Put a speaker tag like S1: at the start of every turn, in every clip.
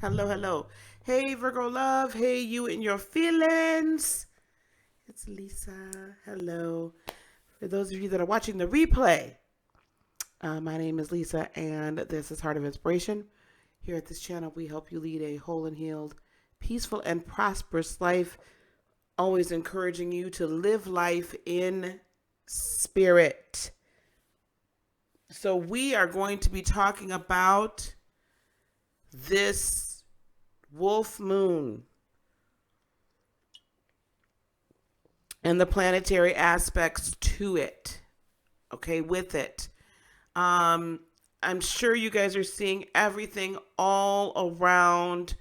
S1: Hello, hello. Hey, Virgo love. Hey, you and your feelings. It's Lisa. Hello. For those of you that are watching the replay, my name is Lisa, and this is Heart of Inspiration. Here at this channel, we help you lead a whole and healed, peaceful, and prosperous life, always encouraging you to live life in spirit. So we are going to be talking about this wolf moon and the planetary aspects to it, okay, with it. I'm sure you guys are seeing everything all around,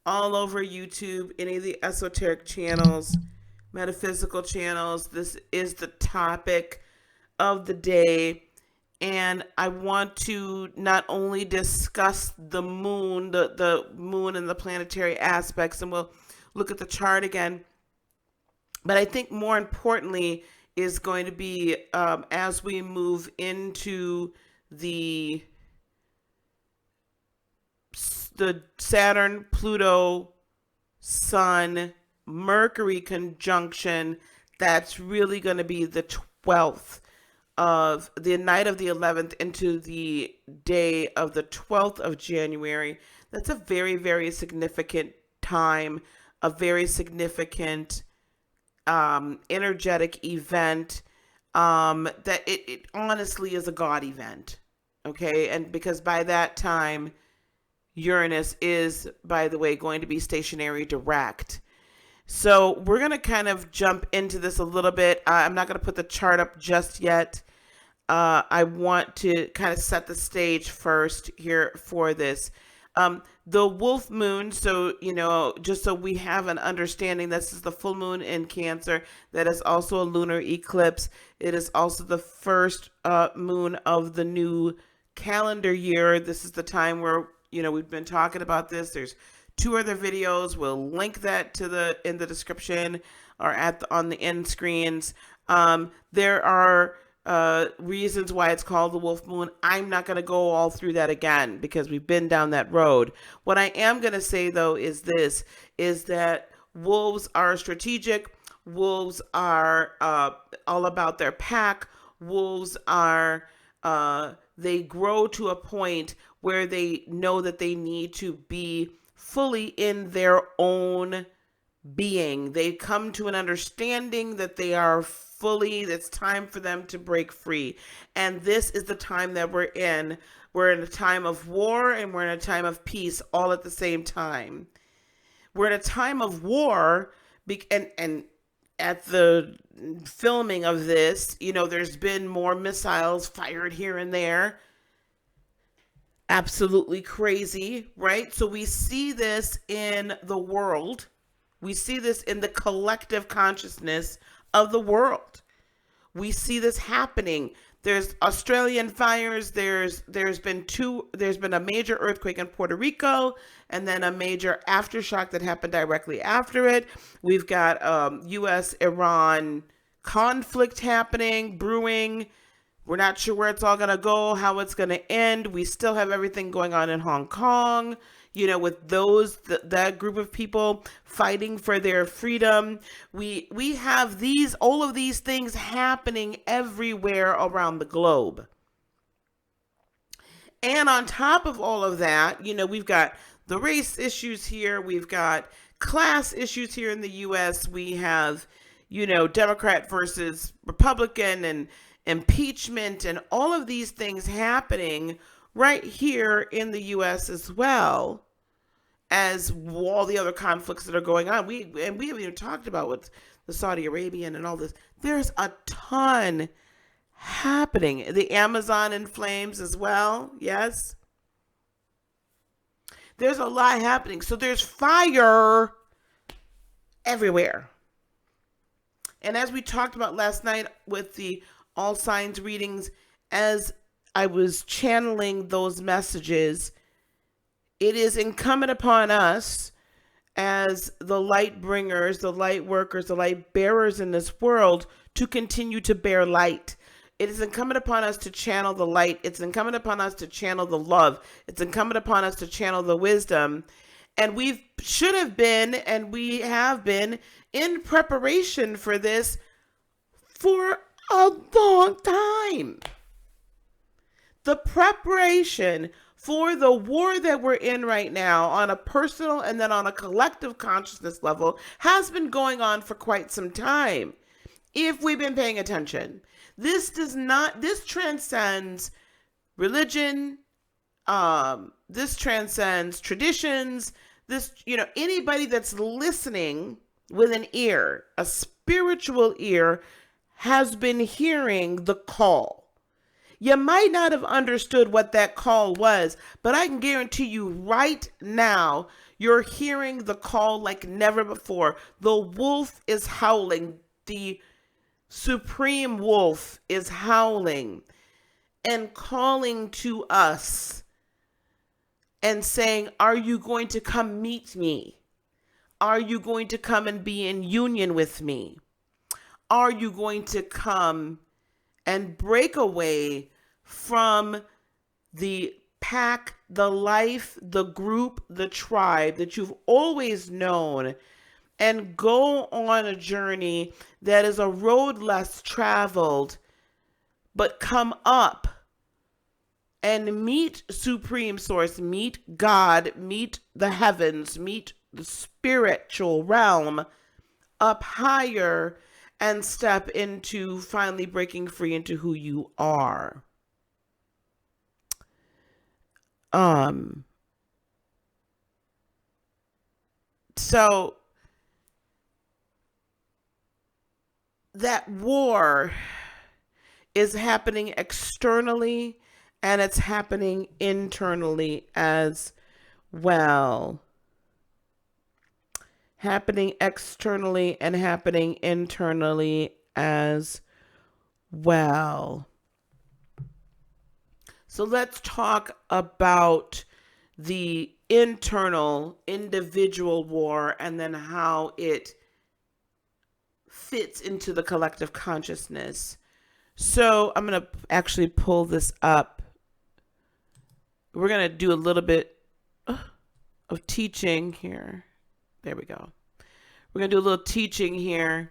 S1: all over YouTube, any of the esoteric channels, metaphysical channels. This is the topic of the day. And I want to not only discuss the moon, the moon and the planetary aspects, and we'll look at the chart again. But I think more importantly is going to be as we move into the Saturn, Pluto, Sun, Mercury conjunction, that's really going to be the 12th of the night of the 11th into the day of the 12th of January. That's a very, very significant time, a very significant energetic event that it honestly is a God event. Okay. And because by that time, Uranus is, by the way, going to be stationary direct. So we're going to kind of jump into this a little bit. I'm not going to put the chart up just yet. I want to kind of set the stage first here for this. The wolf moon, so, just so we have an understanding, this is the full moon in Cancer. That is also a lunar eclipse. It is also the first moon of the new calendar year. This is the time where, we've been talking about this. There's 2 other videos. We'll link that to in the description or on the end screens. There are reasons why it's called the wolf moon. I'm not going to go all through that again because we've been down that road. What I am going to say though is that wolves are strategic. Wolves are all about their pack. Wolves are they grow to a point where they know that they need to be fully in their own being. They come to an understanding that they are fully, it's time for them to break free. And this is the time that we're in. We're in a time of war and we're in a time of peace all at the same time. We're in a time of war, and at the filming of this, there's been more missiles fired here and there. Absolutely crazy, right? So we see this in the world. We see this in the collective consciousness of the world. We see this happening. There's Australian fires. There's been a major earthquake in Puerto Rico, and then a major aftershock that happened directly after it. We've got U.S.-Iran conflict happening, brewing. We're not sure where it's all going to go, how it's going to end. We still have everything going on in Hong Kong, with that group of people fighting for their freedom. We have all of these things happening everywhere around the globe. And on top of all of that, we've got the race issues here. We've got class issues here in the U.S. We have, Democrat versus Republican and impeachment and all of these things happening right here in the U.S. as well as all the other conflicts that are going on. We haven't even talked about what's the Saudi Arabian and all this. There's a ton happening. The Amazon in flames as well. Yes. There's a lot happening. So there's fire everywhere. And as we talked about last night with the all signs readings, as I was channeling those messages, it is incumbent upon us as the light bringers, the light workers, the light bearers in this world to continue to bear light. It is incumbent upon us to channel the light. It's incumbent upon us to channel the love. It's incumbent upon us to channel the wisdom And we should have been, and we have been in preparation for this for a long time. The preparation for the war that we're in right now on a personal and then on a collective consciousness level has been going on for quite some time. If we've been paying attention, this transcends religion, this transcends traditions, anybody that's listening with an ear, a spiritual ear, has been hearing the call. You might not have understood what that call was, but I can guarantee you right now, you're hearing the call like never before. The wolf is howling. The supreme wolf is howling and calling to us and saying, are you going to come meet me? Are you going to come and be in union with me? Are you going to come and break away from the pack, the life, the group, the tribe that you've always known, and go on a journey that is a road less traveled, but come up and meet Supreme Source, meet God, meet the heavens, meet the spiritual realm up higher, and step into finally breaking free into who you are. So that war is happening externally and it's happening internally as well. Happening externally and happening internally as well. So let's talk about the internal individual war and then how it fits into the collective consciousness. So I'm going to actually pull this up. We're going to do a little bit of teaching here. There we go. We're going to do a little teaching here.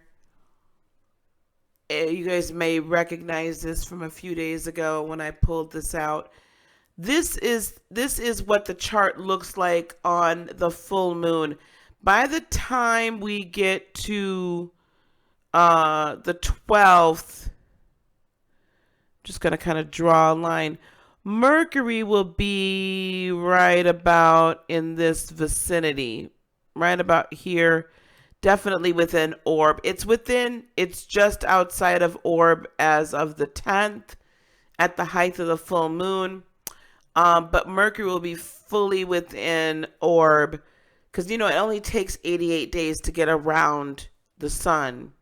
S1: You guys may recognize this from a few days ago when I pulled this out. This is what the chart looks like on the full moon. By the time we get to the 12th, just going to kind of draw a line. Mercury will be right about in this vicinity, right about here, definitely within orb. It's just outside of orb as of the 10th at the height of the full moon. But Mercury will be fully within orb because, it only takes 88 days to get around the sun.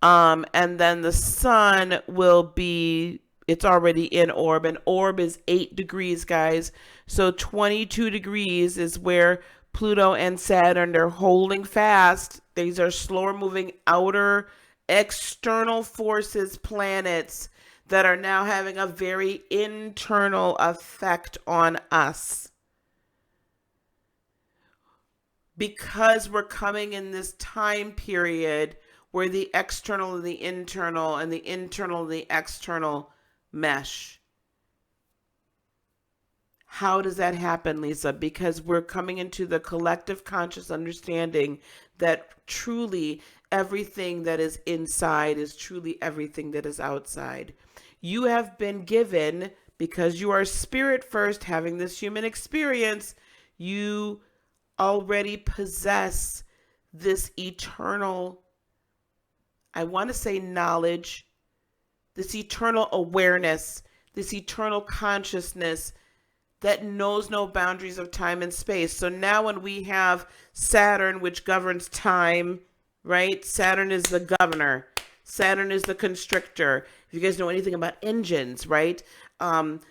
S1: And then the sun will be, it's already in orb, and orb is 8 degrees, guys. So 22 degrees is where Pluto and Saturn, they're holding fast. These are slower moving outer external forces, planets that are now having a very internal effect on us. Because we're coming in this time period where the external and the internal and the internal and the external mesh. How does that happen, Lisa? Because we're coming into the collective conscious understanding that truly everything that is inside is truly everything that is outside. You have been given, because you are spirit first, having this human experience, you already possess this eternal, I want to say knowledge, this eternal awareness, this eternal consciousness that knows no boundaries of time and space. So now when we have Saturn, which governs time, right? Saturn is the governor. Saturn is the constrictor. If you guys know anything about engines, right?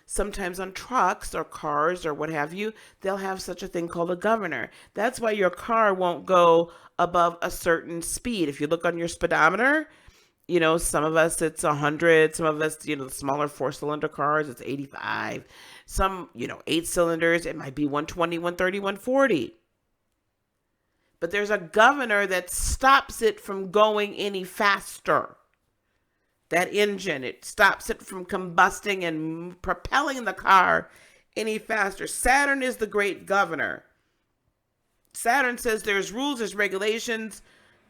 S1: Sometimes on trucks or cars or what have you, they'll have such a thing called a governor. That's why your car won't go above a certain speed. If you look on your speedometer, some of us it's 100, some of us, the smaller 4-cylinder cars, it's 85. Some, 8 cylinders, it might be 120, 130, 140. but there's a governor that stops it from going any faster. That engine, it stops it from combusting and propelling the car any faster. Saturn is the great governor. Saturn says there's rules, there's regulations,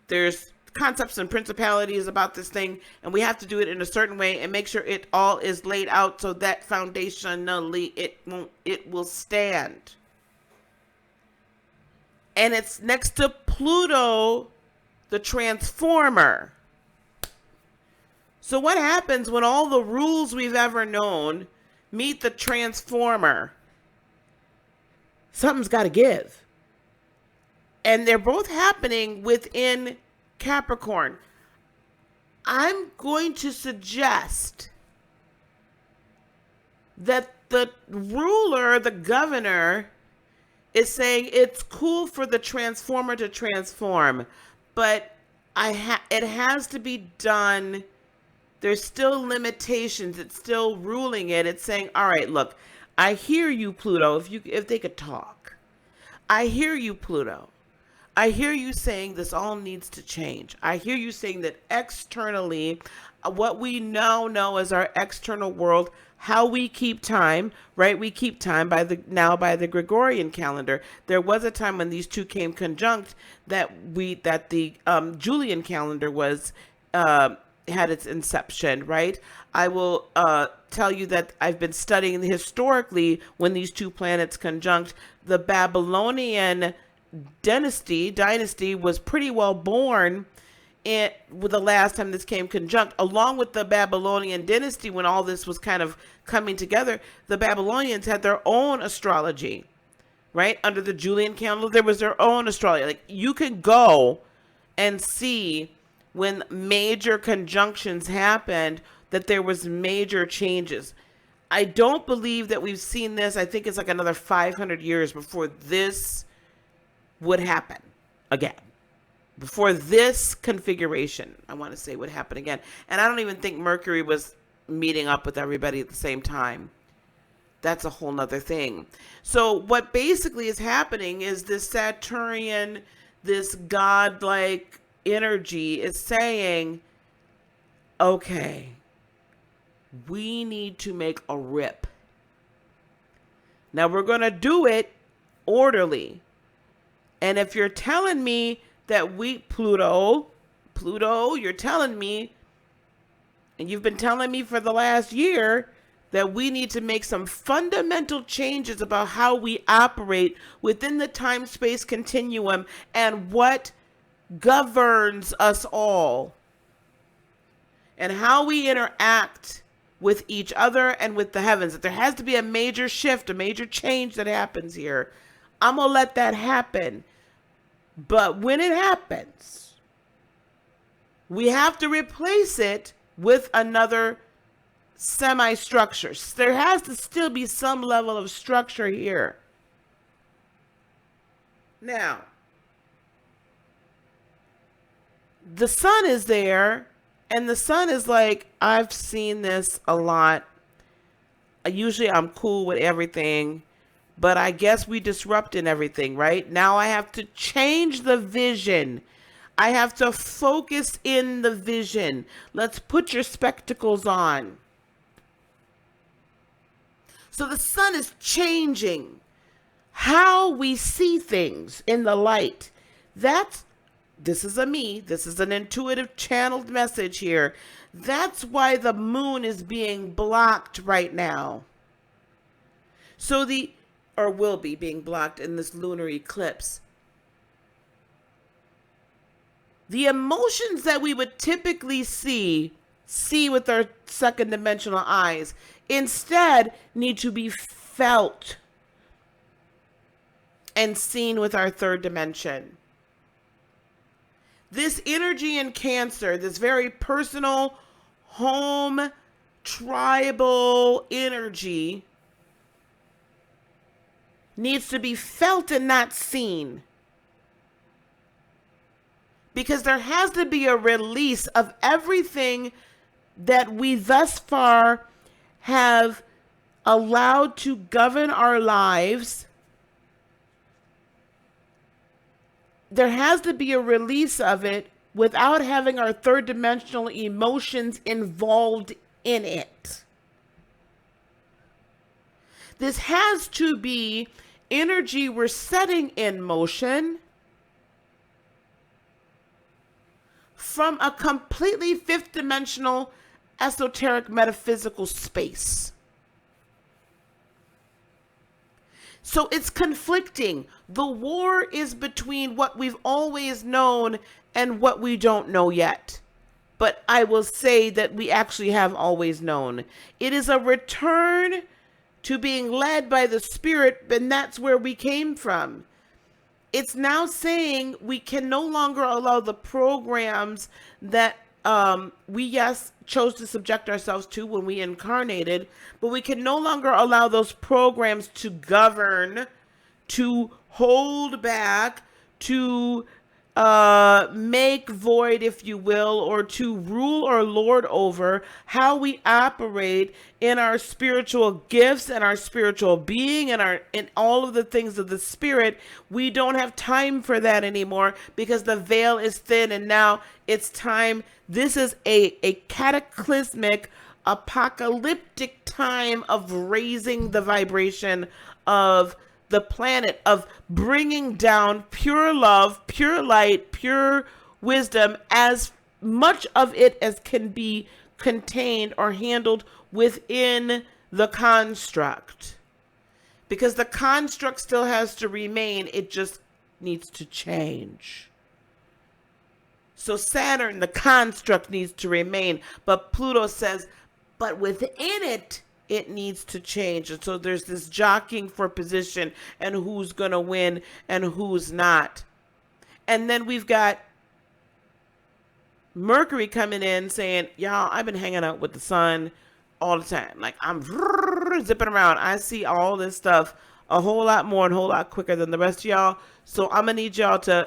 S1: there's concepts and principalities about this thing, and we have to do it in a certain way and make sure it all is laid out so that foundationally it will stand. And it's next to Pluto, the transformer. So what happens when all the rules we've ever known meet the transformer? Something's got to give. And they're both happening within Capricorn. I'm going to suggest that the ruler, the governor, is saying it's cool for the transformer to transform, but it has to be done. There's still limitations. It's still ruling it. It's saying, all right, look, I hear you, Pluto, if they could talk. I hear you, Pluto. I hear you saying this all needs to change. I hear you saying that externally, what we now know as our external world, how we keep time, right? We keep time by the Gregorian calendar. There was a time when these two came conjunct that the Julian calendar was had its inception, right? I will tell you that I've been studying historically when these two planets conjunct. The Babylonian dynasty was pretty well born with the last time this came conjunct, along with the Babylonian dynasty. When all this was kind of coming together, the Babylonians had their own astrology, right? Under the Julian calendar, there was their own astrology. Like, you can go and see when major conjunctions happened that there was major changes. I don't believe that we've seen this. I think it's like another 500 years before this would happen again. Before this configuration, I want to say, would happen again. And I don't even think Mercury was meeting up with everybody at the same time. That's a whole nother thing. So what basically is happening is this Saturnian, this godlike energy is saying, okay, we need to make a rip. Now we're going to do it orderly. And if you're telling me that Pluto, you're telling me, and you've been telling me for the last year, that we need to make some fundamental changes about how we operate within the time-space continuum and what governs us all, and how we interact with each other and with the heavens. That there has to be a major shift, a major change that happens here. I'm going to let that happen. But when it happens, we have to replace it with another semi-structure. There has to still be some level of structure here. Now, the sun is there, and the sun is like, I've seen this a lot. Usually I'm cool with everything, but I guess we disrupting everything, right? Now I have to change the vision. I have to focus in the vision. Let's put your spectacles on. So the sun is changing how we see things in the light. This is an intuitive channeled message here. That's why the moon is being blocked right now. Or will be being blocked in this lunar eclipse. The emotions that we would typically see with our second dimensional eyes, instead need to be felt and seen with our third dimension. This energy in Cancer, this very personal, home, tribal energy, needs to be felt and not seen. Because there has to be a release of everything that we thus far have allowed to govern our lives there has to be a release of it without having our third dimensional emotions involved in it. This has to be energy we're setting in motion from a completely fifth dimensional esoteric metaphysical space. So it's conflicting. The war is between what we've always known and what we don't know yet. But I will say that we actually have always known. It is a return to being led by the Spirit, and that's where we came from. It's now saying we can no longer allow the programs that we, yes, chose to subject ourselves to when we incarnated, but we can no longer allow those programs to govern, to hold back, to make void, if you will, or to rule or lord over how we operate in our spiritual gifts and our spiritual being and in all of the things of the spirit. We don't have time for that anymore because the veil is thin, and now it's time. This is a cataclysmic, apocalyptic time of raising the vibration of the planet, of bringing down pure love, pure light, pure wisdom, as much of it as can be contained or handled within the construct. Because the construct still has to remain, it just needs to change. So Saturn, the construct, needs to remain, but Pluto says, but within it, it needs to change. And so there's this jockeying for position and who's going to win and who's not. And then we've got Mercury coming in saying, y'all, I've been hanging out with the sun all the time. Like, I'm zipping around. I see all this stuff a whole lot more and a whole lot quicker than the rest of y'all. So I'm going to need y'all to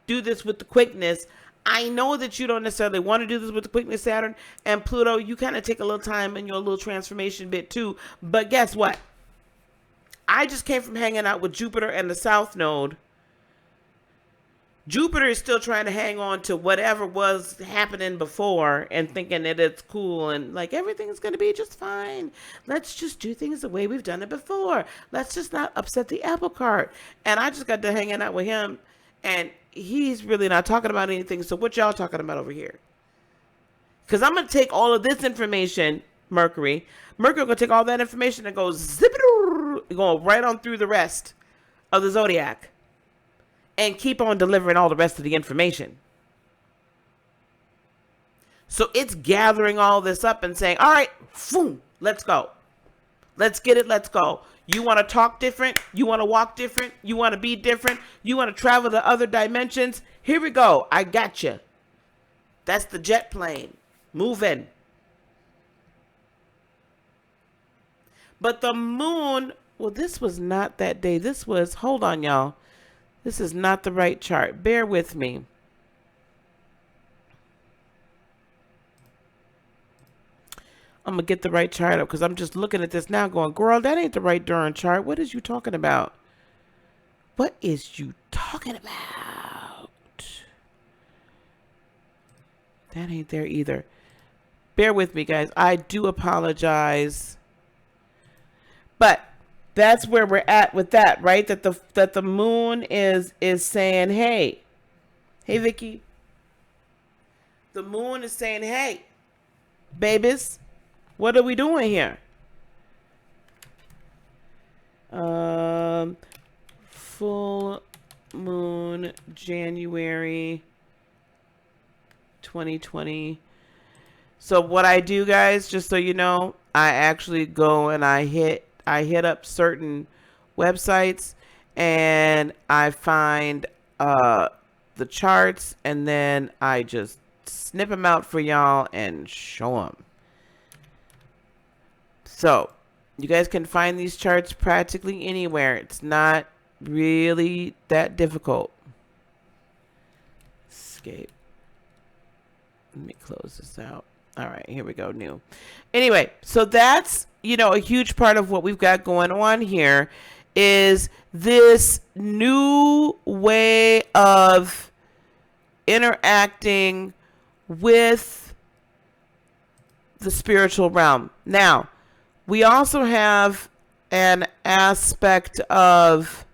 S1: do this with the quickness. I know that you don't necessarily want to do this with the quickness, Saturn and Pluto. You kind of take a little time in your little transformation bit too. But guess what? I just came from hanging out with Jupiter and the South Node. Jupiter is still trying to hang on to whatever was happening before and thinking that it's cool and like everything's going to be just fine. Let's just do things the way we've done it before. Let's just not upset the apple cart. And I just got to hanging out with him, and he's really not talking about anything. So what y'all talking about over here? Because I'm going to take all of this information, Mercury going to take all that information and go zip it, going right on through the rest of the zodiac and keep on delivering all the rest of the information. So it's gathering all this up and saying, all right, boom, let's go. Let's get it. Let's go. You want to talk different? You want to walk different? You want to be different? You want to travel to other dimensions? Here we go. I got you. That's the jet plane. Moving. But the moon, well, this was not that day. This was, hold on, y'all. This is not the right chart. Bear with me. I'm going to get the right chart up because I'm just looking at this now going, girl, that ain't the right darn chart. What is you talking about? What is you talking about? That ain't there either. Bear with me, guys. I do apologize. But that's where we're at with that, right? That the moon is saying, hey, Vicky. The moon is saying, hey, babies, what are we doing here? Full moon, January 2020. So what I do, guys, just so you know, I actually go and I hit up certain websites and I find the charts, and then I just snip them out for y'all and show them. So you guys can find these charts practically anywhere. It's not really that difficult. Escape. Let me close this out. All right, here we go. New. Anyway, so that's, a huge part of what we've got going on here is this new way of interacting with the spiritual realm. Now, we also have an aspect of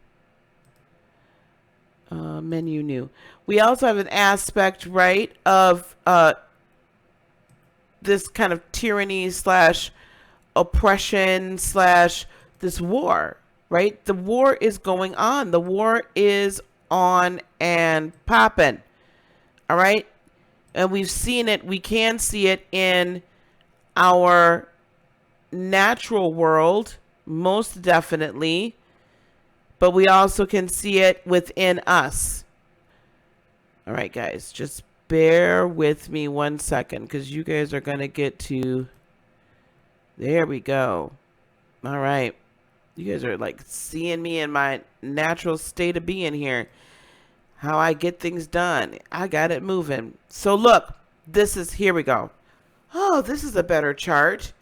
S1: menu new. We also have an aspect, right, of this kind of tyranny slash oppression slash this war, right? The war is going on. The war is on and popping. All right. And we've seen it. We can see it in our natural world, most definitely. But we also can see it within us. All right, guys, just bear with me 1 second because you guys are going to get to. There we go. All right. You guys are like seeing me in my natural state of being here. How I get things done. I got it moving. So look, here we go. Oh, this is a better chart.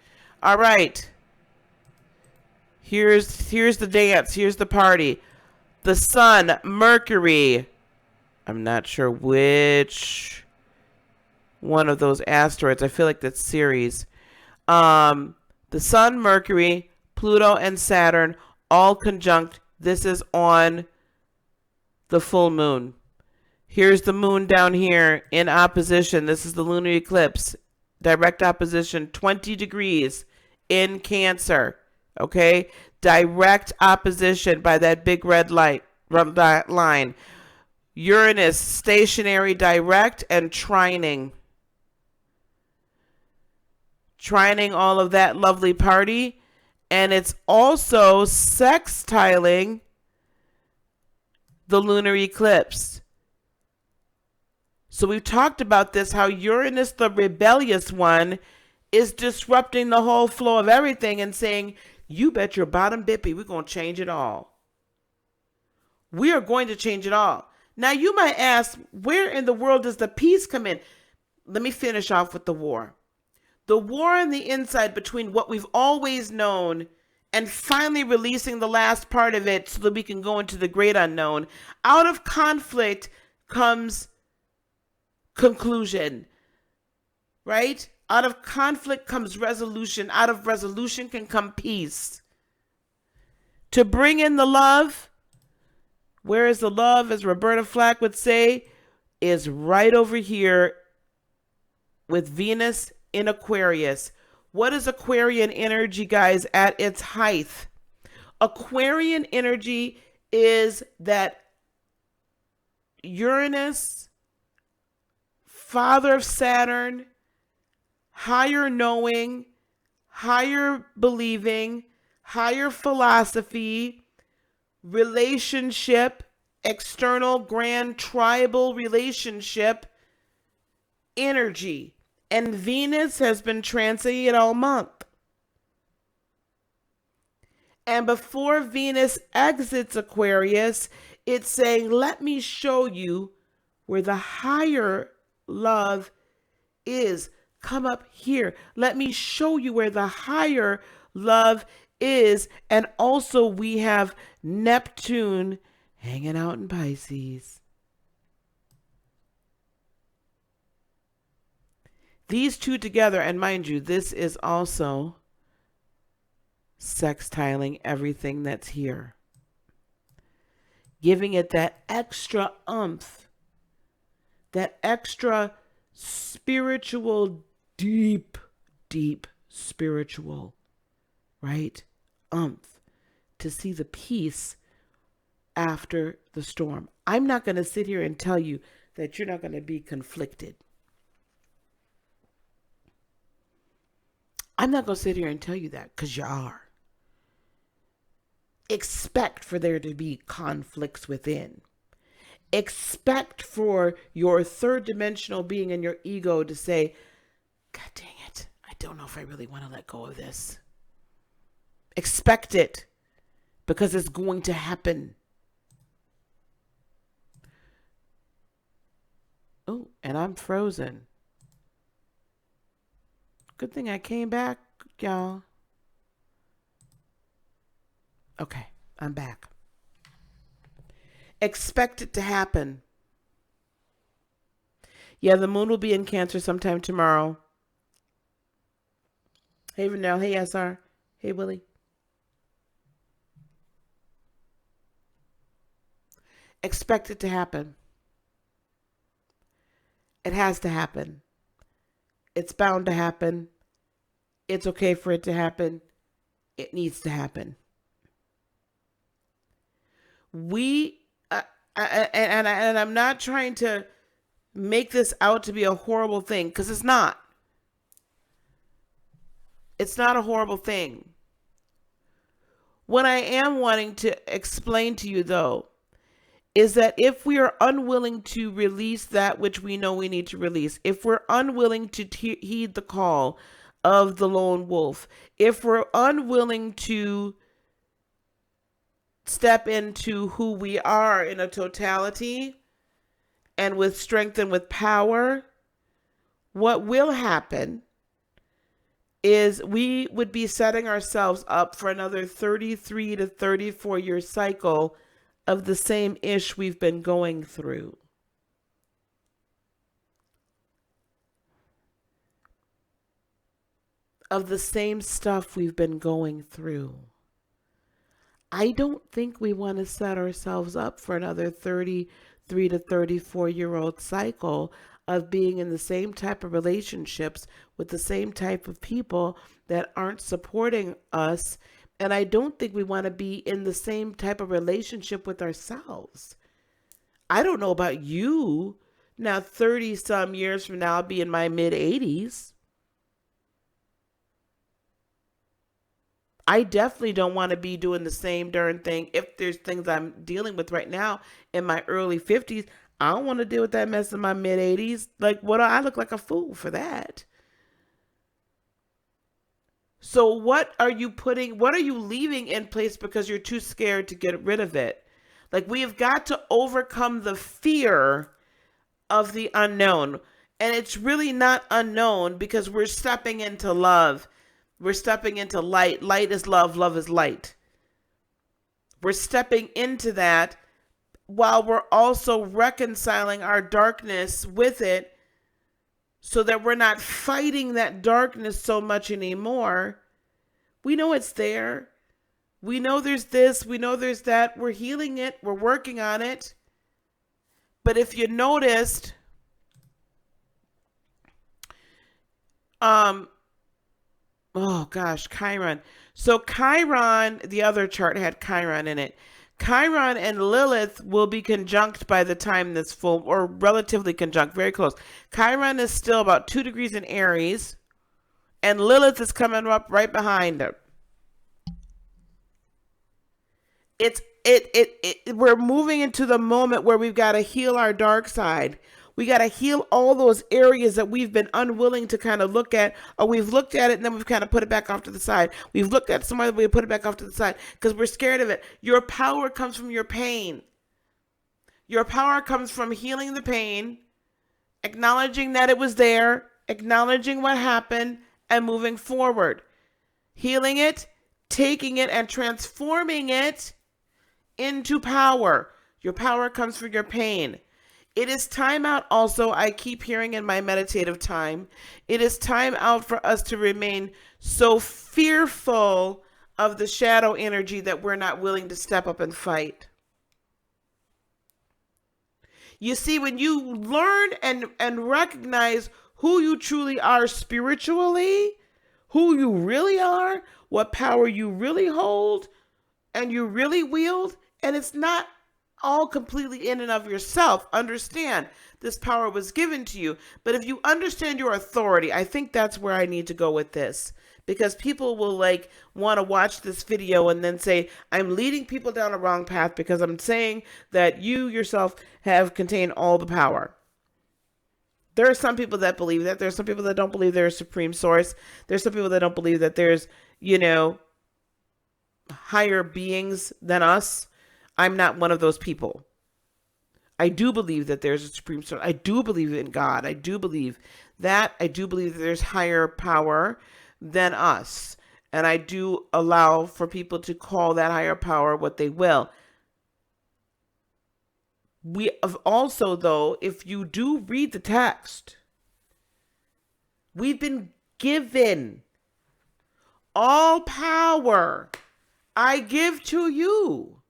S1: All right. Here's the dance. Here's the party. The sun, Mercury. I'm not sure which one of those asteroids. I feel like that's Ceres. The sun, Mercury, Pluto, and Saturn all conjunct. This is on the full moon. Here's the moon down here in opposition. This is the lunar eclipse. Direct opposition, 20 degrees in Cancer. Okay? Direct opposition by that big red line. Uranus, stationary direct, and trining. Trining all of that lovely party. And it's also sextiling the lunar eclipse. So we've talked about this, how Uranus, the rebellious one, is disrupting the whole flow of everything and saying, you bet your bottom bippy, we're going to change it all. We are going to change it all. Now you might ask, where in the world does the peace come in? Let me finish off with the war. The war on the inside between what we've always known and finally releasing the last part of it so that we can go into the great unknown. Out of conflict comes conclusion, right? Out of conflict comes resolution. Out of resolution can come peace. To bring in the love, where is the love, as Roberta Flack would say, is right over here with Venus in Aquarius. What is Aquarian energy, guys, at its height? Aquarian energy is that Uranus, father of Saturn, higher knowing, higher believing, higher philosophy, relationship, external grand tribal relationship, energy. And Venus has been transiting it all month. And before Venus exits Aquarius, it's saying, let me show you where the higher love is. Come up here. Let me show you where the higher love is. And also we have Neptune hanging out in Pisces. These two together, and mind you, this is also sextiling everything that's here. Giving it that extra oomph, that extra spiritual, deep spiritual, right? Oomph to see the peace after the storm. I'm not going to sit here and tell you that you're not going to be conflicted. I'm not going to sit here and tell you that because you are. Expect for there to be conflicts within. Expect for your third dimensional being and your ego to say, God dang it, I don't know if I really want to let go of this. Expect it because it's going to happen. Oh, and I'm frozen. Good thing I came back, y'all. Okay. I'm back. Expect it to happen. Yeah, the moon will be in Cancer sometime tomorrow. Hey, Renelle. Hey, SR. Hey, Willie. Expect it to happen. It has to happen. It's bound to happen. It's okay for it to happen. It needs to happen. We, and I'm not trying to make this out to be a horrible thing, because it's not. It's not a horrible thing. What I am wanting to explain to you, though, is that if we are unwilling to release that which we know we need to release, if we're unwilling to heed the call of the lone wolf, if we're unwilling to step into who we are in a totality and with strength and with power, what will happen is we would be setting ourselves up for another 33 to 34 year cycle of the same ish we've been going through. Of the same stuff we've been going through. I don't think we want to set ourselves up for another 33 to 34-year-old cycle of being in the same type of relationships with the same type of people that aren't supporting us. And I don't think we want to be in the same type of relationship with ourselves. I don't know about you. Now, 30 some years from now, I'll be in my mid 80s. I definitely don't want to be doing the same darn thing. If there's things I'm dealing with right now in my early 50s, I don't want to deal with that mess in my mid 80s. Like, what? I look like a fool for that. So what are you leaving in place because you're too scared to get rid of it? Like, we have got to overcome the fear of the unknown. And it's really not unknown because we're stepping into love. We're stepping into light. Light is love. Love is light. We're stepping into that while we're also reconciling our darkness with it so that we're not fighting that darkness so much anymore. We know it's there. We know there's this. We know there's that. We're healing it. We're working on it. But if you noticed, oh gosh, Chiron. So Chiron, the other chart had Chiron in it. Chiron and Lilith will be conjunct by the time this full, or relatively conjunct, very close. Chiron is still about 2 degrees in Aries, and Lilith is coming up right behind her. We're moving into the moment where we've got to heal our dark side. We got to heal all those areas that we've been unwilling to kind of look at, or we've looked at it and then we've kind of put it back off to the side. We've looked at somewhere, we put it back off to the side because we're scared of it. Your power comes from your pain. Your power comes from healing the pain, acknowledging that it was there, acknowledging what happened, and moving forward. Healing it, taking it, and transforming it into power. Your power comes from your pain. It is time out also, I keep hearing in my meditative time, it is time out for us to remain so fearful of the shadow energy that we're not willing to step up and fight. You see, when you learn and recognize who you truly are spiritually, who you really are, what power you really hold, and you really wield, and it's not all completely in and of yourself. Understand, this power was given to you. But if you understand your authority, I think that's where I need to go with this. Because people will want to watch this video and then say, I'm leading people down a wrong path because I'm saying that you yourself have contained all the power. There are some people that believe that. There's some people that don't believe there's a supreme source. There's some people that don't believe that there's, higher beings than us. I'm not one of those people. I do believe that there's a supreme source. I do believe in God. I do believe that. I do believe that there's higher power than us. And I do allow for people to call that higher power what they will. We have also, though, if you do read the text, we've been given all power I give to you.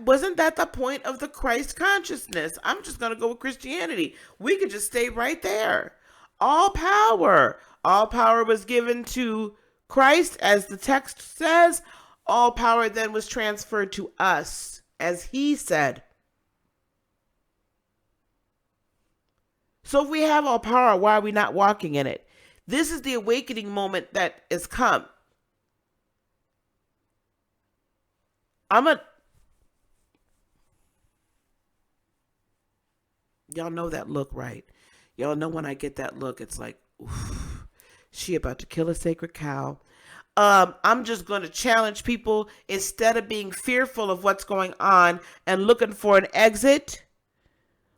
S1: Wasn't that the point of the Christ consciousness? I'm just going to go with Christianity. We could just stay right there. All power. All power was given to Christ, as the text says. All power then was transferred to us, as he said. So if we have all power, why are we not walking in it? This is the awakening moment that has come. Y'all know that look, right? Y'all know when I get that look, it's like, oof, she about to kill a sacred cow. I'm just going to challenge people, instead of being fearful of what's going on and looking for an exit,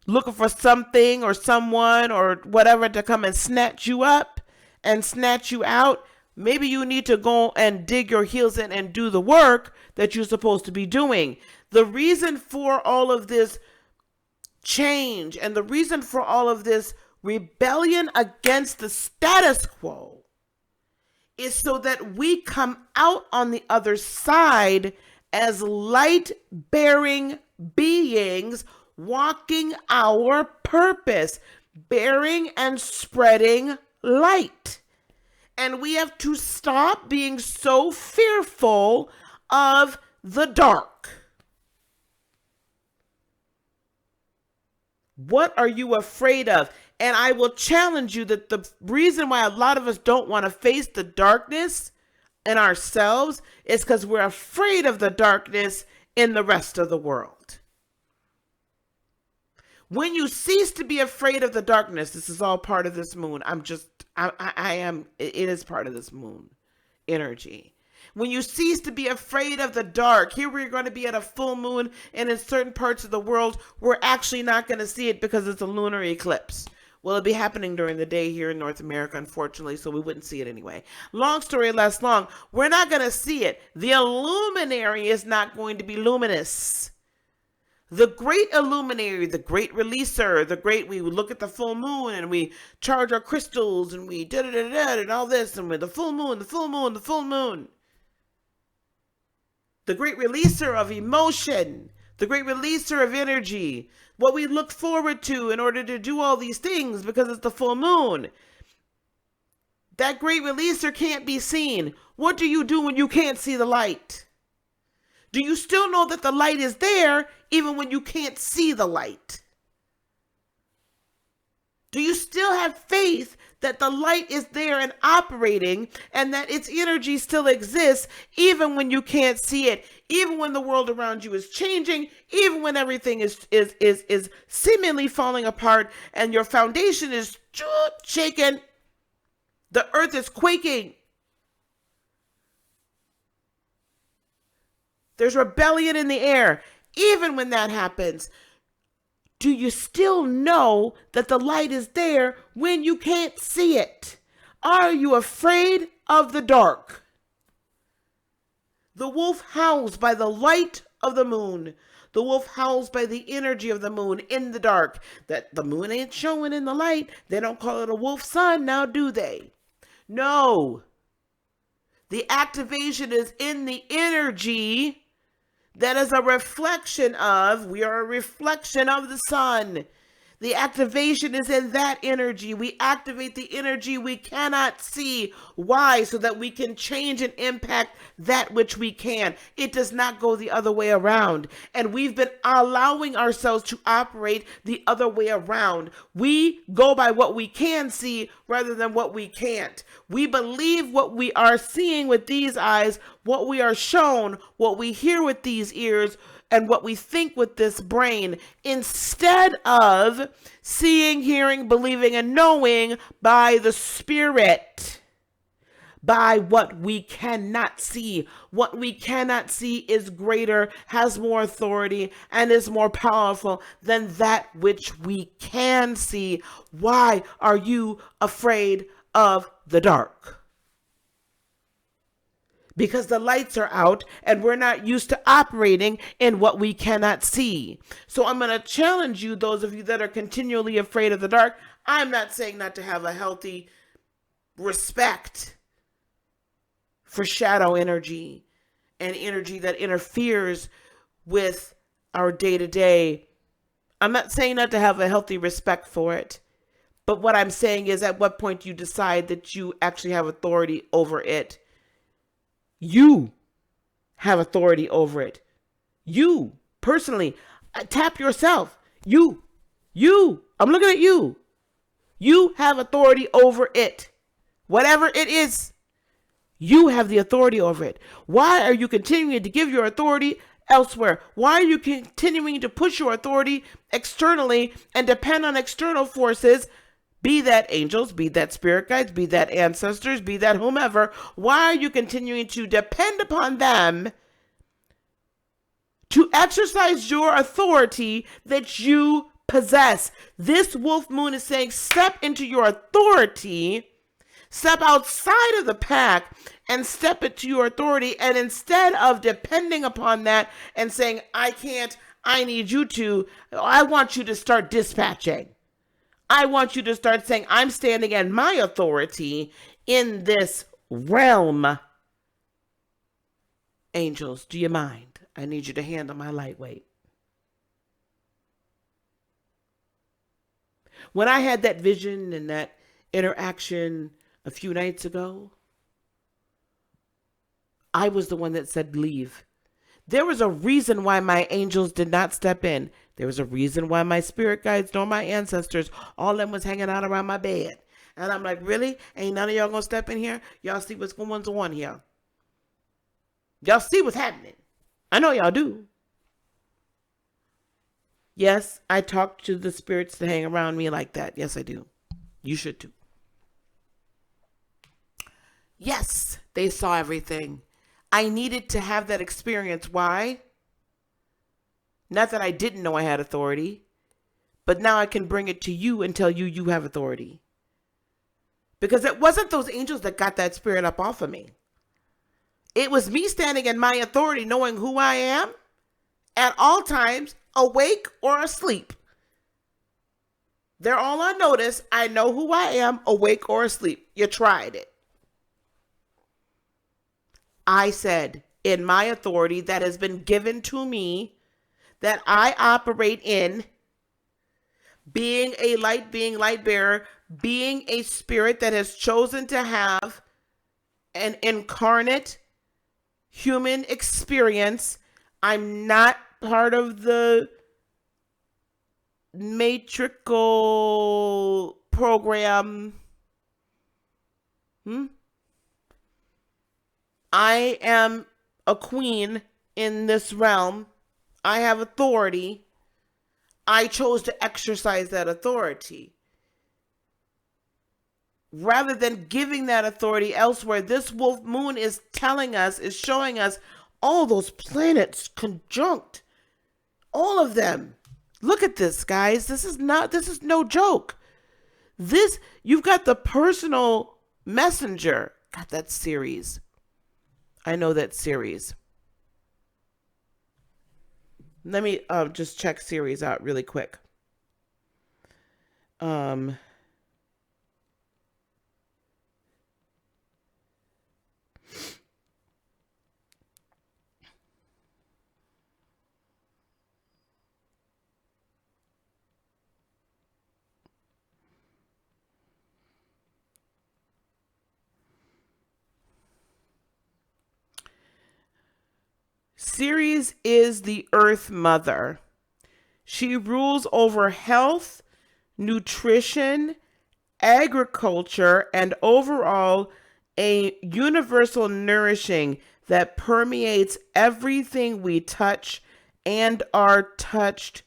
S1: looking for something or someone or whatever to come and snatch you up and snatch you out. Maybe you need to go and dig your heels in and do the work that you're supposed to be doing. The reason for all of this change and the reason for all of this rebellion against the status quo is so that we come out on the other side as light-bearing beings, walking our purpose, bearing and spreading light. And we have to stop being so fearful of the dark. What are you afraid of? And I will challenge you that the reason why a lot of us don't want to face the darkness in ourselves is because we're afraid of the darkness in the rest of the world. When you cease to be afraid of the darkness, this is all part of this moon. It is part of this moon energy. When you cease to be afraid of the dark, here we're going to be at a full moon, and in certain parts of the world, we're actually not going to see it because it's a lunar eclipse. Well, it'll be happening during the day here in North America, unfortunately, so we wouldn't see it anyway. Long story less long, we're not going to see it. The illuminary is not going to be luminous. The great illuminary, the great releaser, we look at the full moon and we charge our crystals and we da-da-da-da and all this, and with the full moon, the full moon, the full moon. The great releaser of emotion, the great releaser of energy, what we look forward to in order to do all these things because it's the full moon. That great releaser can't be seen. What do you do when you can't see the light? Do you still know that the light is there even when you can't see the light? Do you still have faith that the light is there and operating and that its energy still exists even when you can't see it, even when the world around you is changing, even when everything is seemingly falling apart and your foundation is shaken, the earth is quaking. There's rebellion in the air. Even when that happens, do you still know that the light is there when you can't see it? Are you afraid of the dark? The wolf howls by the light of the moon. The wolf howls by the energy of the moon in the dark. That the moon ain't showing in the light. They don't call it a wolf sun now, do they? No. The activation is in the energy that is a reflection of, we are a reflection of the sun. The activation is in that energy. We activate the energy we cannot see. Why? So that we can change and impact that which we can. It does not go the other way around. And we've been allowing ourselves to operate the other way around. We go by what we can see rather than what we can't. We believe what we are seeing with these eyes, what we are shown, what we hear with these ears, and what we think with this brain, instead of seeing, hearing, believing, and knowing by the Spirit, by what we cannot see. What we cannot see is greater, has more authority, and is more powerful than that which we can see. Why are you afraid of the dark? because the lights are out and we're not used to operating in what we cannot see. So I'm going to challenge you, those of you that are continually afraid of the dark. I'm not saying not to have a healthy respect for shadow energy and energy that interferes with our day-to-day. I'm not saying not to have a healthy respect for it. But what I'm saying is, at what point you decide that you actually have authority over it. You have authority over it. You, personally, tap yourself. You, I'm looking at you. You have authority over it. Whatever it is, you have the authority over it. Why are you continuing to give your authority elsewhere? Why are you continuing to push your authority externally and depend on external forces? Be that angels, be that spirit guides, be that ancestors, be that whomever. Why are you continuing to depend upon them to exercise your authority that you possess? This wolf moon is saying, step into your authority, step outside of the pack and step into your authority. And instead of depending upon that and saying, I can't, I need you to, I want you to start dispatching. I want you to start saying, I'm standing in my authority in this realm. Angels, do you mind? I need you to handle my lightweight. When I had that vision and that interaction a few nights ago, I was the one that said, leave. There was a reason why my angels did not step in. There was a reason why my spirit guides nor my ancestors, all of them was hanging out around my bed. And I'm like, really? Ain't none of y'all gonna step in here? Y'all see what's going on here? Y'all see what's happening? I know y'all do. Yes, I talk to the spirits that hang around me like that. Yes, I do. You should too. Yes, they saw everything. I needed to have that experience. Why? Not that I didn't know I had authority, but now I can bring it to you and tell you you have authority. Because it wasn't those angels that got that spirit up off of me. It was me standing in my authority, knowing who I am at all times, awake or asleep. They're all on notice. I know who I am, awake or asleep. You tried it. I said, in my authority that has been given to me, that I operate in, being a light being, light bearer, being a spirit that has chosen to have an incarnate human experience. I'm not part of the matrical program. I am a queen in this realm. I have authority. I chose to exercise that authority. Rather than giving that authority elsewhere, this wolf moon is telling us, is showing us all those planets conjunct. All of them. Look at this, guys. This is no joke. You've got the personal messenger. God, that's Ceres. I know that Ceres. Let me just check Ceres out really quick. Ceres is the Earth Mother. She rules over health, nutrition, agriculture, and overall a universal nourishing that permeates everything we touch and are touched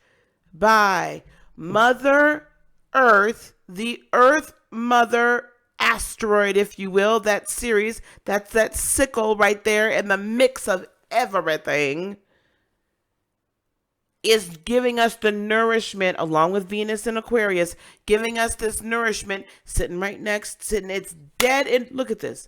S1: by. Mother Earth, the Earth Mother asteroid, if you will, that Ceres, that's that sickle right there in the mix of everything, is giving us the nourishment along with Venus and Aquarius, giving us this nourishment it's dead in, look at this,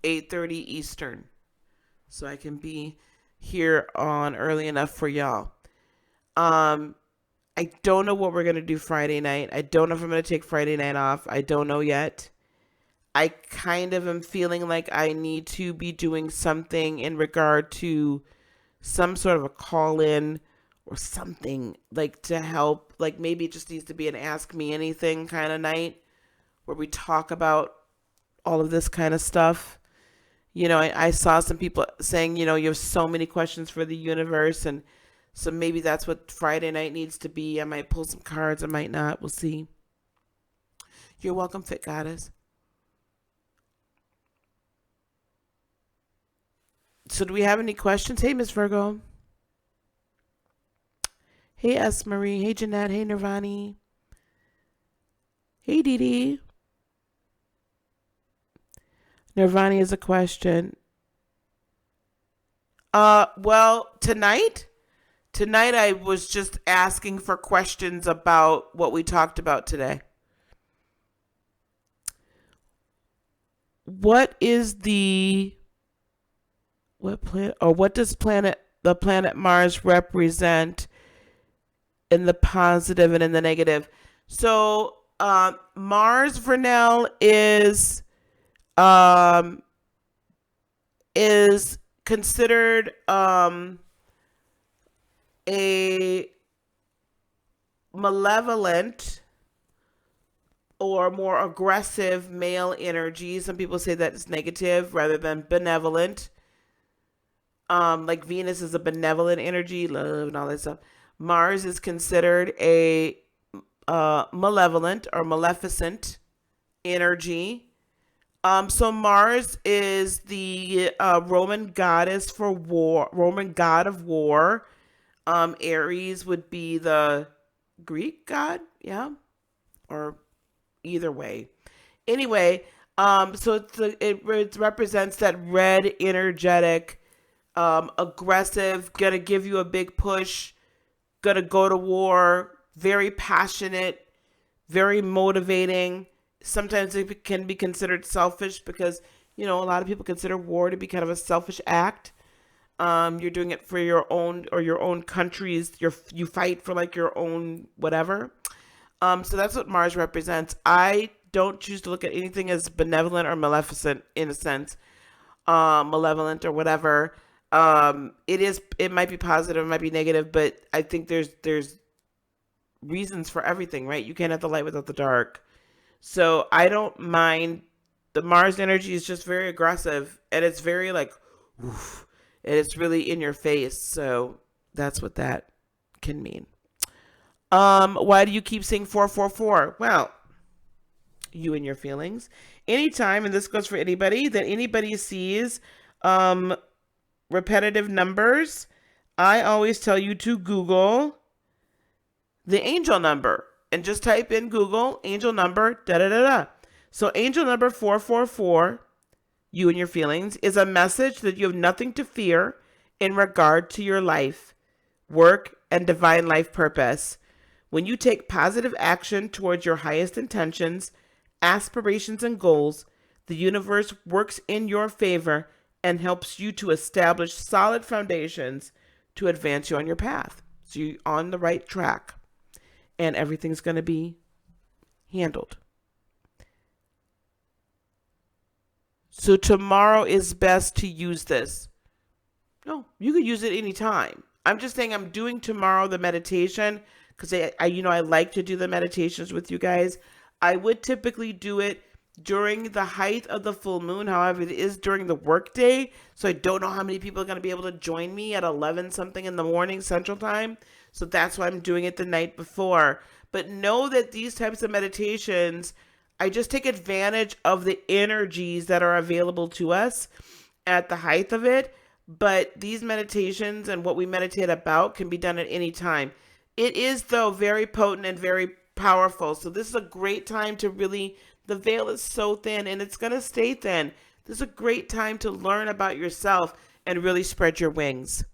S1: 8:30 Eastern. So I can be here on early enough for y'all. Um, I don't know what we're going to do Friday night. I don't know if I'm going to take Friday night off. I don't know yet. I kind of am feeling like I need to be doing something in regard to some sort of a call in or something like to help. Like maybe it just needs to be an ask me anything kind of night where we talk about all of this kind of stuff. I saw some people saying, you have so many questions for the universe. And so maybe that's what Friday night needs to be. I might pull some cards. I might not. We'll see. You're welcome, Fit Goddess. So do we have any questions? Hey, Miss Virgo. Hey, S. Marie. Hey, Jeanette. Hey, Nirvani. Hey, Dee Dee. Nirvani is a question. Well, tonight I was just asking for questions about what we talked about today. What is what does the planet Mars represent in the positive and in the negative? So, Mars, Vernell, is considered a malevolent or more aggressive male energy. Some people say that it's negative rather than benevolent. Like Venus is a benevolent energy, love and all that stuff. Mars is considered a malevolent or maleficent energy. So Mars is the Roman goddess for war, Roman god of war. Aries would be the Greek god, yeah, or either way. Anyway, so it represents that red, energetic, aggressive, gonna give you a big push, gonna go to war, very passionate, very motivating. Sometimes it can be considered selfish because, a lot of people consider war to be kind of a selfish act. You're doing it for your own countries. You fight for like your own whatever. So that's what Mars represents. I don't choose to look at anything as benevolent or maleficent in a sense, malevolent or whatever. It might be positive, it might be negative, but I think there's reasons for everything, right? You can't have the light without the dark. So I don't mind. The Mars energy is just very aggressive and it's very like, oof, and it's really in your face. So that's what that can mean. Why do you keep saying 444? Well, you and your feelings. Anytime, and this goes for anybody, that anybody sees repetitive numbers, I always tell you to Google the angel number and just type in Google angel number da da da da. So angel number 444, you and your feelings, is a message that you have nothing to fear in regard to your life, work, and divine life purpose. When you take positive action towards your highest intentions, aspirations, and goals, the universe works in your favor and helps you to establish solid foundations to advance you on your path. So you're on the right track and everything's going to be handled. So tomorrow is best to use this. No, you could use it anytime. I'm just saying I'm doing tomorrow the meditation because I like to do the meditations with you guys. I would typically do it during the height of the full moon. However, it is during the workday. So I don't know how many people are going to be able to join me at 11 something in the morning Central Time. So that's why I'm doing it the night before. But know that these types of meditations, I just take advantage of the energies that are available to us at the height of it. But these meditations and what we meditate about can be done at any time. It is, though, very potent and very powerful. So this is a great time to really, the veil is so thin and it's going to stay thin. This is a great time to learn about yourself and really spread your wings.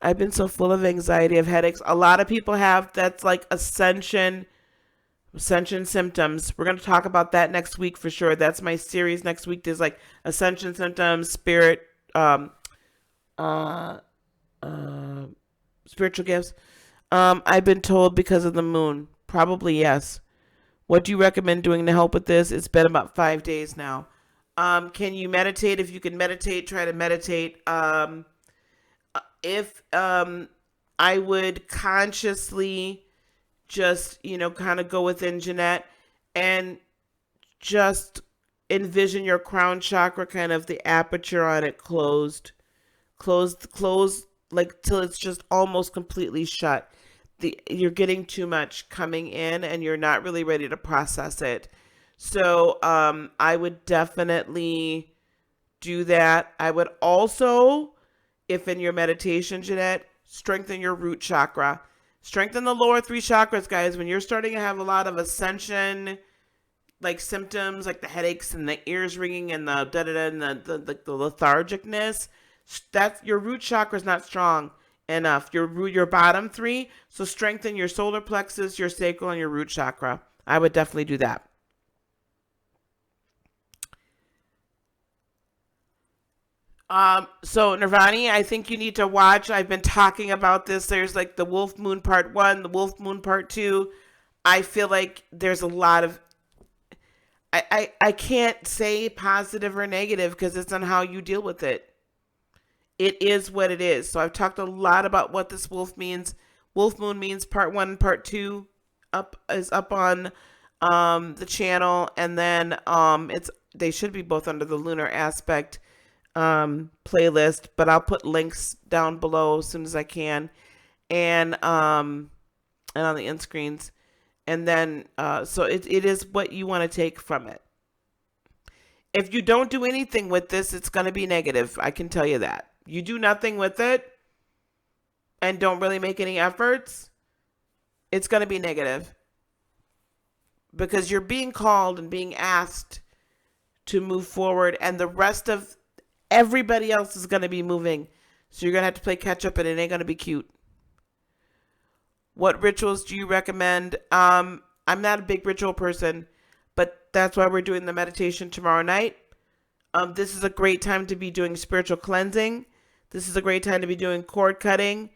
S1: I've been so full of anxiety, of headaches. A lot of people have, that's like ascension Ascension symptoms. We're going to talk about that next week for sure. That's my series next week. There's like ascension symptoms, um, uh, uh, spiritual gifts. I've been told because of the moon. Probably yes. What do you recommend doing to help with this? It's been about 5 days now. Can you meditate? If you can meditate, try to meditate. If I would consciously just, kind of go within Jeanette and just envision your crown chakra, kind of the aperture on it closed, like till it's just almost completely shut. You're getting too much coming in and you're not really ready to process it. So I would definitely do that. I would also, if in your meditation, Jeanette, strengthen your root chakra. Strengthen the lower three chakras, guys. When you're starting to have a lot of ascension, like symptoms, like the headaches and the ears ringing and the da da da and the lethargicness, that's your root chakra is not strong enough. Your bottom three, so strengthen your solar plexus, your sacral, and your root chakra. I would definitely do that. So Nirvani, I think you need to watch. I've been talking about this. There's like the Wolf Moon Part 1, the Wolf Moon Part 2. I feel like there's a lot of I can't say positive or negative because it's on how you deal with it. It is what it is. So I've talked a lot about what this wolf means. Wolf Moon means Part 1 and Part 2 up on the channel, and then it's they should be both under the lunar aspect playlist, but I'll put links down below as soon as I can, and on the end screens. And then so it is what you want to take from it. If you don't do anything with this, it's going to be negative. I can tell you that. You do nothing with it and don't really make any efforts, it's going to be negative because you're being called and being asked to move forward, and the rest of everybody else is going to be moving. So you're going to have to play catch up, and it ain't going to be cute. What rituals do you recommend? I'm not a big ritual person, but that's why we're doing the meditation tomorrow night. This is a great time to be doing spiritual cleansing. This is a great time to be doing cord cutting.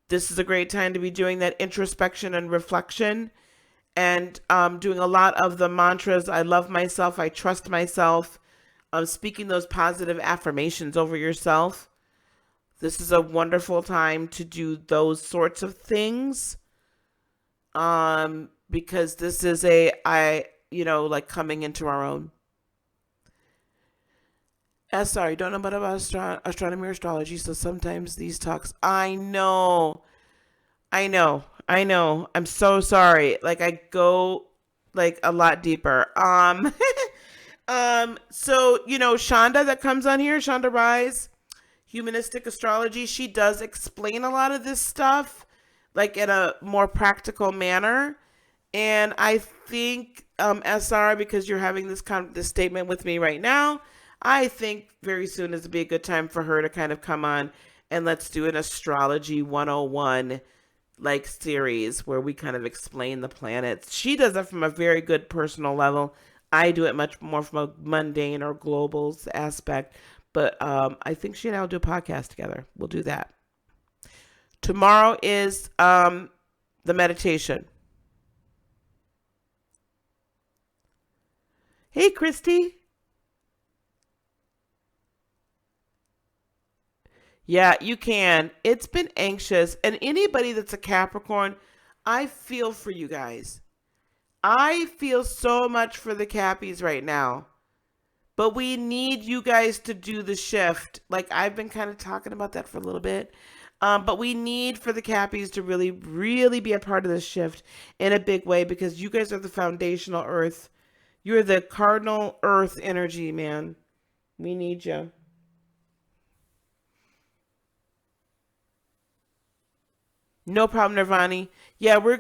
S1: This is a great time to be doing that introspection and reflection, and doing a lot of the mantras. I love myself. I trust myself. Speaking those positive affirmations over yourself. This is a wonderful time to do those sorts of things. Because this is like coming into our own. Sorry, don't know much about astronomy or astrology, so sometimes these talks. I know. I'm so sorry. Like I go like a lot deeper. So Shonda that comes on here, Shonda Rise, Humanistic Astrology, she does explain a lot of this stuff, like in a more practical manner. And I think, SR, because you're having this statement with me right now, I think very soon is be a good time for her to kind of come on and let's do an Astrology 101 like series where we kind of explain the planets. She does it from a very good personal level. I do it much more from a mundane or global aspect. But I think she and I will do a podcast together. We'll do that. Tomorrow is the meditation. Hey, Christy. Yeah, you can. It's been anxious. And anybody that's a Capricorn, I feel for you guys. I feel so much for the Cappies right now. But we need you guys to do the shift. Like I've been kind of talking about that for a little bit. But we need for the Cappies to really, really be a part of this shift in a big way because you guys are the foundational earth. You're the cardinal earth energy, man. We need you. No problem, Nirvani. Yeah, we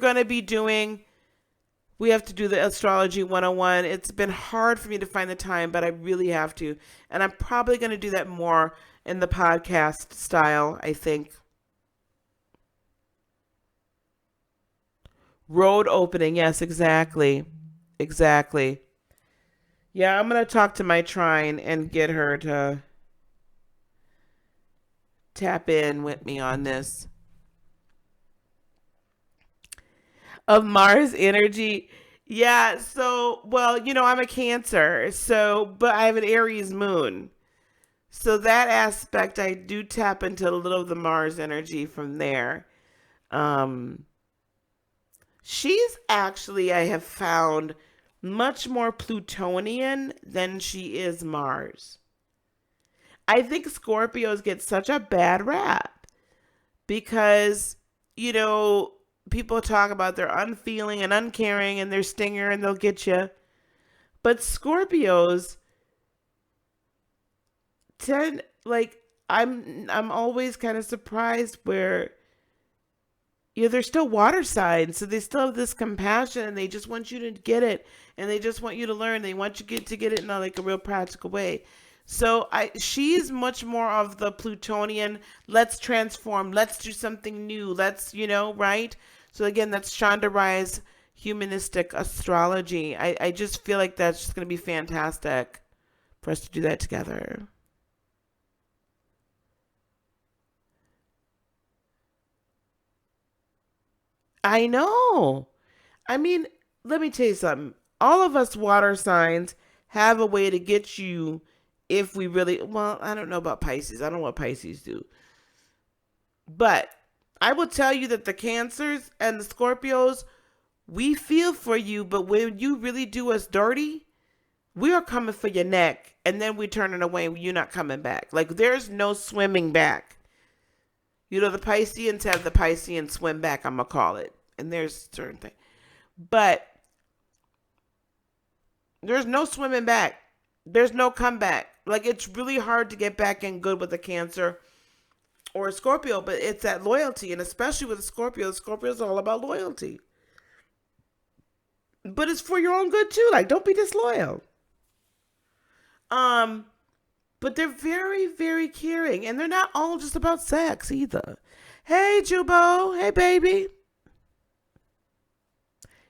S1: have to do the Astrology 101. It's been hard for me to find the time, but I really have to. And I'm probably going to do that more in the podcast style, I think. Road opening. Yes, exactly. Exactly. Yeah, I'm going to talk to my trine and get her to tap in with me on this. Of Mars energy. Yeah, so, well, I'm a Cancer. So, but I have an Aries moon. So that aspect, I do tap into a little of the Mars energy from there. Um, she's actually, I have found, much more Plutonian than she is Mars. I think Scorpios get such a bad rap because, you know, people talk about their unfeeling and uncaring and their stinger and they'll get you. But Scorpios tend, like, I'm always kind of surprised where, they're still water signs, so they still have this compassion and they just want you to get it and they just want you to learn. They want you to get it in like a real practical way. So she's much more of the Plutonian, let's transform, let's do something new, let's, right? So again, that's Shonda Rhimes' humanistic astrology. I just feel like that's just going to be fantastic for us to do that together. I know. I mean, let me tell you something. All of us water signs have a way to get you if we really, well, I don't know about Pisces. I don't know what Pisces do. But I will tell you that the Cancers and the Scorpios, we feel for you, but when you really do us dirty, we are coming for your neck and then we turning away and you're not coming back. Like there's no swimming back. The Pisceans have the Piscean swim back, I'm going to call it. And there's certain things. But there's no swimming back. There's no comeback. Like it's really hard to get back in good with a Cancer or a Scorpio, but it's that loyalty. And especially with a Scorpio is all about loyalty. But it's for your own good too. Like don't be disloyal. Um, but they're very, very caring. And they're not all just about sex either. Hey, Jubo. Hey, baby.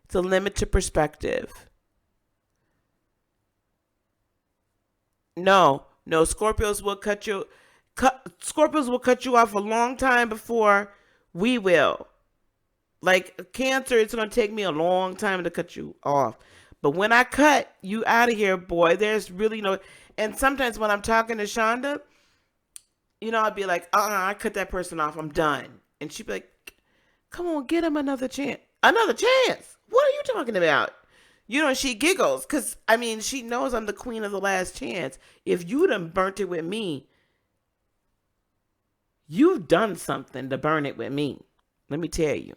S1: It's a limit to perspective. No, Scorpios will cut you off a long time before we will. Like Cancer, it's gonna take me a long time to cut you off. But when I cut you out of here, boy, there's really no. And sometimes when I'm talking to Shonda, I'd be like, I cut that person off. I'm done. And she'd be like, come on, get him another chance. Another chance? What are you talking about? She giggles because, she knows I'm the queen of the last chance. If you done burnt it with me, you've done something to burn it with me. Let me tell you.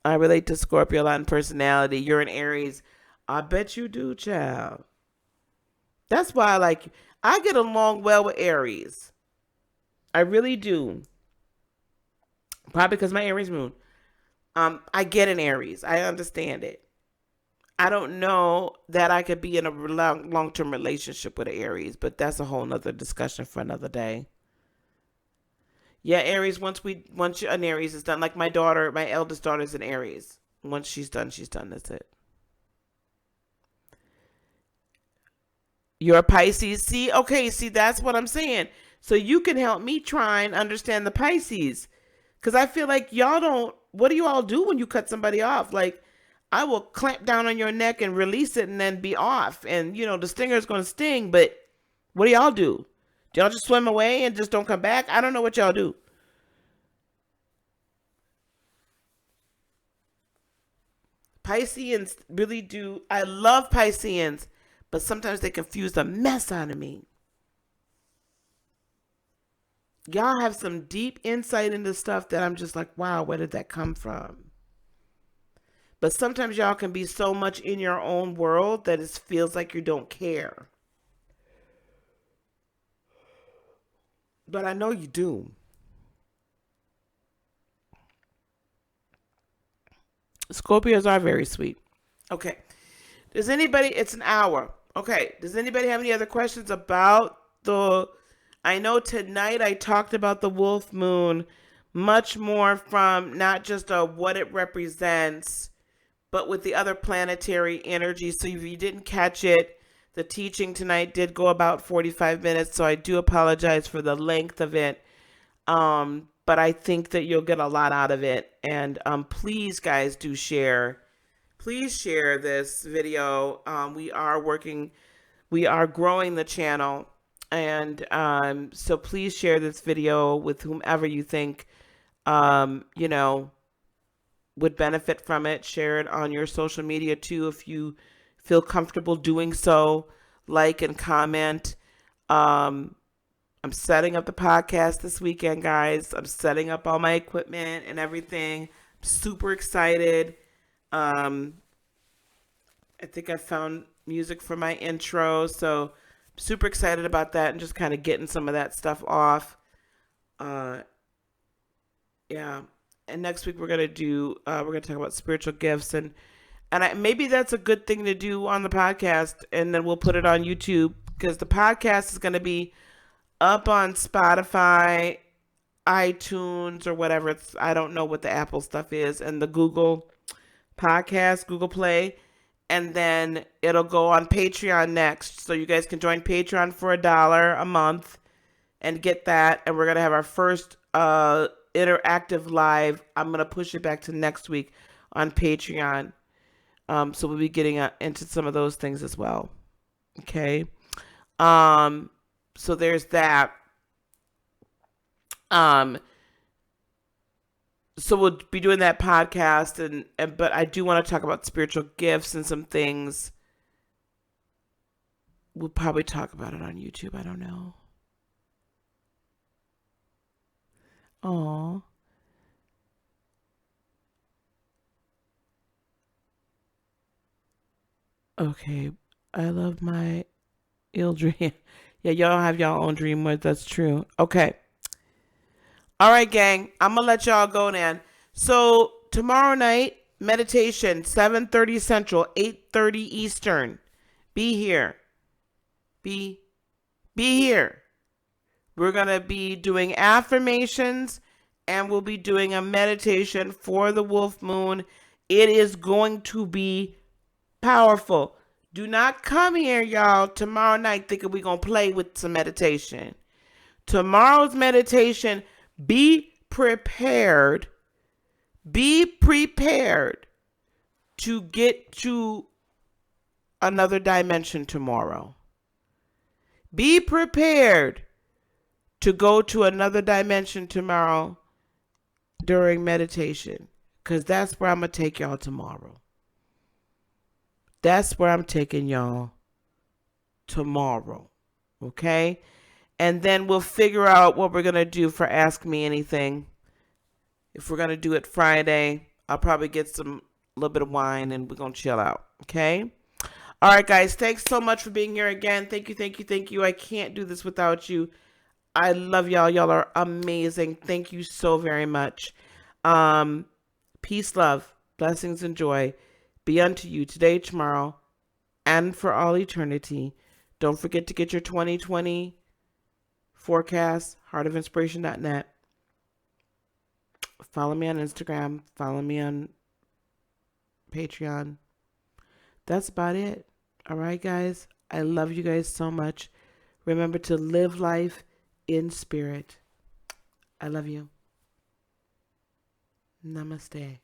S1: I relate to Scorpio a lot in personality. You're an Aries. I bet you do, child. That's why I like you. I get along well with Aries. I really do. Probably because my Aries moon. I get an Aries. I understand it. I don't know that I could be in a long-term relationship with an Aries, but that's a whole nother discussion for another day. Yeah, Aries. Once an Aries is done, like my daughter, my eldest daughter is an Aries. Once she's done, she's done. That's it. You're a Pisces. See, that's what I'm saying. So you can help me try and understand the Pisces. Because I feel like y'all don't, what do you all do when you cut somebody off? Like, I will clamp down on your neck and release it and then be off. And, the stinger is going to sting, but what do y'all do? Do y'all just swim away and just don't come back? I don't know what y'all do. Pisceans really do. I love Pisceans, but sometimes they confuse the mess out of me. Y'all have some deep insight into stuff that I'm just like, wow, where did that come from? But sometimes y'all can be so much in your own world that it feels like you don't care. But I know you do. Scorpios are very sweet. Okay. It's an hour. Okay. Does anybody have any other questions about I know tonight I talked about the wolf moon, much more from not just what it represents, but with the other planetary energy. So if you didn't catch it, the teaching tonight did go about 45 minutes, so I do apologize for the length of it. But I think that you'll get a lot out of it. And please, guys, do share. Please share this video. We are growing the channel. And so please share this video with whomever you think, you know, would benefit from it. Share it on your social media too if you feel comfortable doing so. Like and comment. I'm setting up the podcast this weekend, guys. I'm setting up all my equipment and everything. I'm super excited. I think I found music for my intro, so I'm super excited about that and just kind of getting some of that stuff off. Yeah. And next week we're gonna talk about spiritual gifts, and maybe that's a good thing to do on the podcast, and then we'll put it on YouTube because the podcast is gonna be up on Spotify, iTunes, or whatever. I don't know what the Apple stuff is, and the Google Podcast, Google Play, and then it'll go on Patreon next. So you guys can join Patreon for $1 a month and get that. And we're gonna have our first interactive live. I'm gonna push it back to next week on Patreon. So we'll be getting into some of those things as well. Okay. So there's that. So we'll be doing that podcast, but I do want to talk about spiritual gifts and some things. We'll probably talk about it on YouTube. I don't know. Oh. Okay. I love my ill dream. Yeah, y'all have y'all own dream words. That's true. Okay. All right, gang. I'm going to let y'all go then. So tomorrow night, meditation, 7:30 Central, 8:30 Eastern. Be here. Be here. We're going to be doing affirmations, and we'll be doing a meditation for the wolf moon. It is going to be powerful. Do not come here, y'all, tomorrow night thinking we're going to play with some meditation. Tomorrow's meditation, be prepared. Be prepared to get to another dimension tomorrow. Be prepared to go to another dimension tomorrow during meditation, because that's where I'm going to take y'all tomorrow. That's where I'm taking y'all tomorrow. Okay? And then we'll figure out what we're going to do for Ask Me Anything. If we're going to do it Friday, I'll probably get a little bit of wine and we're going to chill out. Okay? All right, guys. Thanks so much for being here again. Thank you, thank you, thank you. I can't do this without you. I love y'all. Y'all are amazing. Thank you so very much. Peace, love, blessings, and joy be unto you today, tomorrow, and for all eternity. Don't forget to get your 2020 forecast, heartofinspiration.net. Follow me on Instagram. Follow me on Patreon. That's about it. All right, guys. I love you guys so much. Remember to live life in spirit. I love you. Namaste.